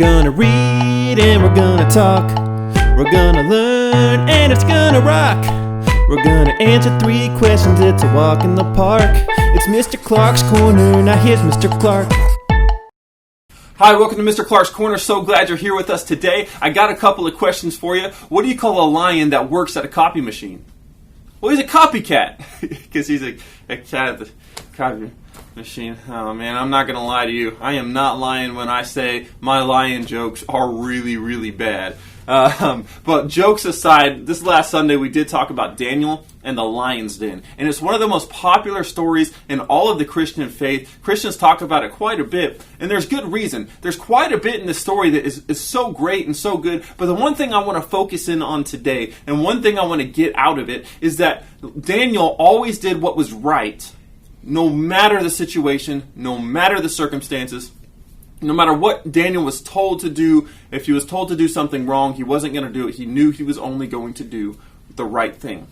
gonna read and we're gonna talk. We're gonna learn and it's gonna rock. We're gonna answer 3 questions, it's a walk in the park. It's Mr. Clark's Corner, now here's Mr. Clark. Hi, welcome to Mr. Clark's Corner. So glad you're here with us today. I got a couple of questions for you. What do you call a lion that works at a copy machine? Well, he's a copycat, because he's a cat at the copy machine. Oh man, I'm not going to lie to you. I am not lying when I say my lion jokes are really, really bad. But jokes aside, this last Sunday we did talk about Daniel and the lion's den. And it's one of the most popular stories in all of the Christian faith. Christians talk about it quite a bit, and there's good reason. There's quite a bit in the story that is so great and so good. But the one thing I want to focus in on today, and one thing I want to get out of it, is that Daniel always did what was right, no matter the situation, no matter the circumstances. No matter what Daniel was told to do, if he was told to do something wrong, he wasn't going to do it. He knew he was only going to do the right thing.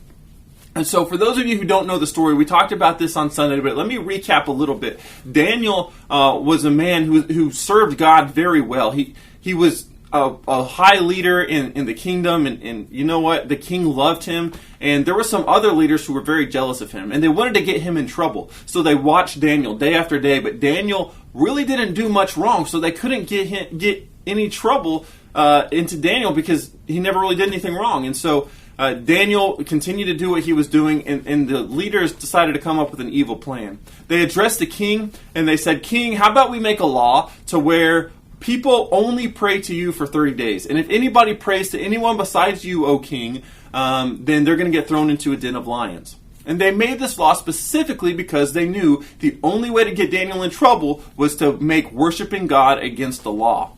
And so for those of you who don't know the story, we talked about this on Sunday, but let me recap a little bit. Daniel was a man who served God very well. He was a high leader in the kingdom, and you know what? The king loved him, and there were some other leaders who were very jealous of him, and they wanted to get him in trouble. So they watched Daniel day after day, but Daniel really didn't do much wrong, so they couldn't get any trouble into Daniel because he never really did anything wrong. And so Daniel continued to do what he was doing, and the leaders decided to come up with an evil plan. They addressed the king, and they said, "King, how about we make a law to where people only pray to you for 30 days. And if anybody prays to anyone besides you, O king, then they're going to get thrown into a den of lions." And they made this law specifically because they knew the only way to get Daniel in trouble was to make worshiping God against the law.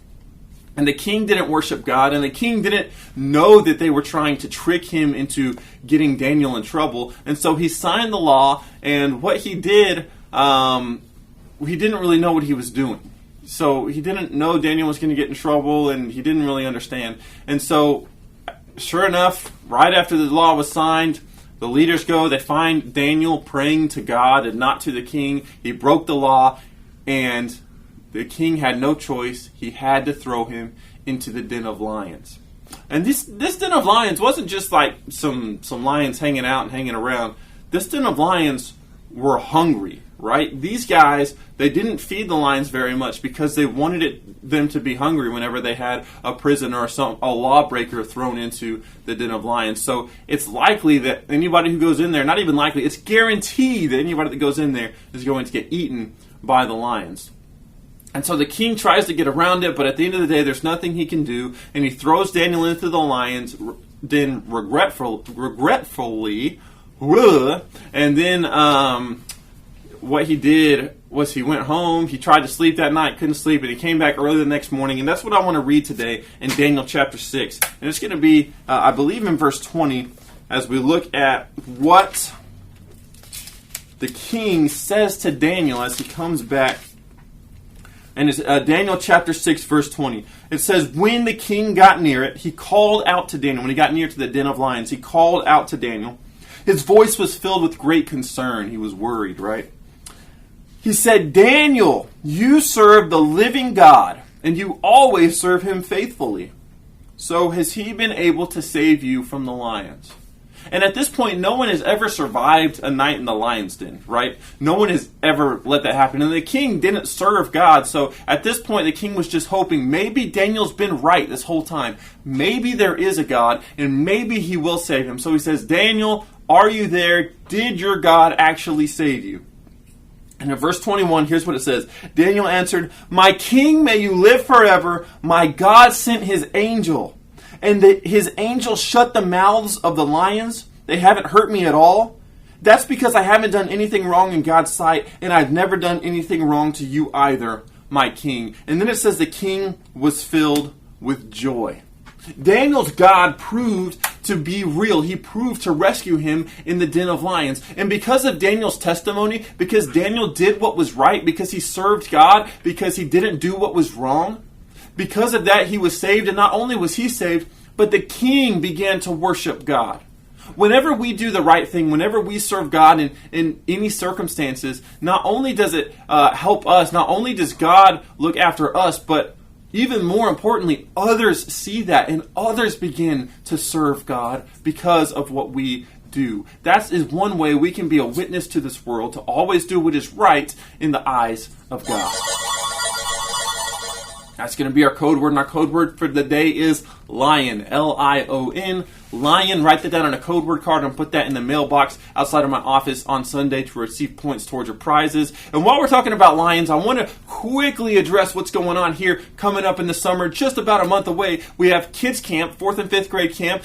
And the king didn't worship God, and the king didn't know that they were trying to trick him into getting Daniel in trouble. And so he signed the law, and what he did, he didn't really know what he was doing. So he didn't know Daniel was going to get in trouble, and he didn't really understand. And so, sure enough, right after the law was signed, the leaders go, they find Daniel praying to God and not to the king. He broke the law, and the king had no choice. He had to throw him into the den of lions. And this den of lions wasn't just like some lions hanging out and hanging around. This den of lions were hungry, right? These guys, they didn't feed the lions very much because they wanted them to be hungry whenever they had a prisoner or a lawbreaker thrown into the den of lions. So it's likely that anybody who goes in there, not even likely, it's guaranteed that anybody that goes in there is going to get eaten by the lions. And so the king tries to get around it, but at the end of the day, there's nothing he can do, and he throws Daniel into the lions den regretfully, and then what he did was he went home, he tried to sleep that night, couldn't sleep, and he came back early the next morning, and that's what I want to read today in Daniel chapter 6. And it's going to be, I believe, in verse 20, as we look at what the king says to Daniel as he comes back. And it's Daniel chapter 6, verse 20. It says, "When the king got near it, he called out to Daniel." When he got near to the den of lions, he called out to Daniel. His voice was filled with great concern. He was worried, right? He said, "Daniel, you serve the living God, and you always serve him faithfully. So has he been able to save you from the lions?" And at this point, no one has ever survived a night in the lion's den, right? No one has ever let that happen. And the king didn't serve God, so at this point, the king was just hoping maybe Daniel's been right this whole time. Maybe there is a God, and maybe he will save him. So he says, "Daniel, are you there? Did your God actually save you?" And in verse 21, here's what it says. Daniel answered, "My king, may you live forever. My God sent his angel. And his angel shut the mouths of the lions. They haven't hurt me at all. That's because I haven't done anything wrong in God's sight, and I've never done anything wrong to you either, my king." And then it says the king was filled with joy. Daniel's God proved to be real. He proved to rescue him in the den of lions. And because of Daniel's testimony, because Daniel did what was right, because he served God, because he didn't do what was wrong, because of that, he was saved, and not only was he saved, but the king began to worship God. Whenever we do the right thing, whenever we serve God in any circumstances, not only does it help us, not only does God look after us, but even more importantly, others see that and others begin to serve God because of what we do. That is one way we can be a witness to this world, to always do what is right in the eyes of God. That's going to be our code word, and our code word for the day is lion. Lion. Lion. Write that down on a code word card and put that in the mailbox outside of my office on Sunday to receive points towards your prizes. And while we're talking about lions, I want to quickly address what's going on here coming up in the summer. Just about a month away, we have kids camp, 4th and 5th grade camp,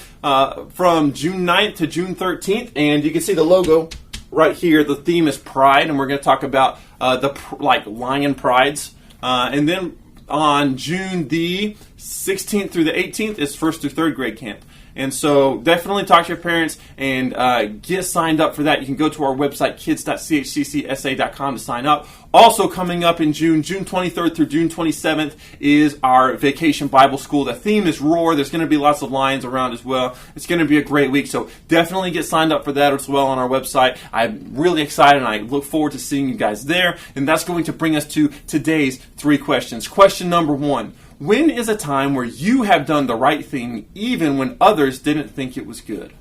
from June 9th to June 13th. And you can see the logo right here. The theme is pride, and we're going to talk about lion prides. And then on June the 16th through the 18th is 1st through 3rd grade camp. And so definitely talk to your parents and get signed up for that. You can go to our website, kids.chccsa.com, to sign up. Also coming up in June 23rd through June 27th is our Vacation Bible School. The theme is Roar. There's going to be lots of lions around as well. It's going to be a great week, so definitely get signed up for that as well on our website. I'm really excited, and I look forward to seeing you guys there. And that's going to bring us to today's 3 questions. Question number 1. When is a time where you have done the right thing even when others didn't think it was good?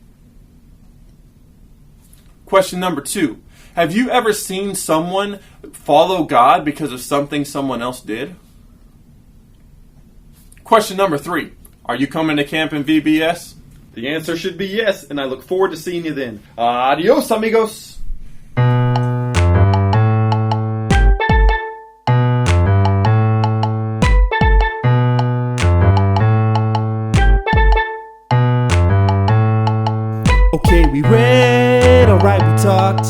Question number 2. Have you ever seen someone follow God because of something someone else did? Question number 3. Are you coming to camp in VBS? The answer should be yes, and I look forward to seeing you then. Adios, amigos. Okay, we read, alright, we talked.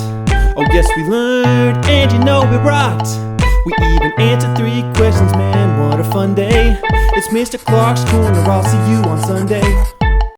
Oh yes, we learned, and you know we rocked. We even answered 3 questions, man, what a fun day. It's Mr. Clark's Corner, I'll see you on Sunday.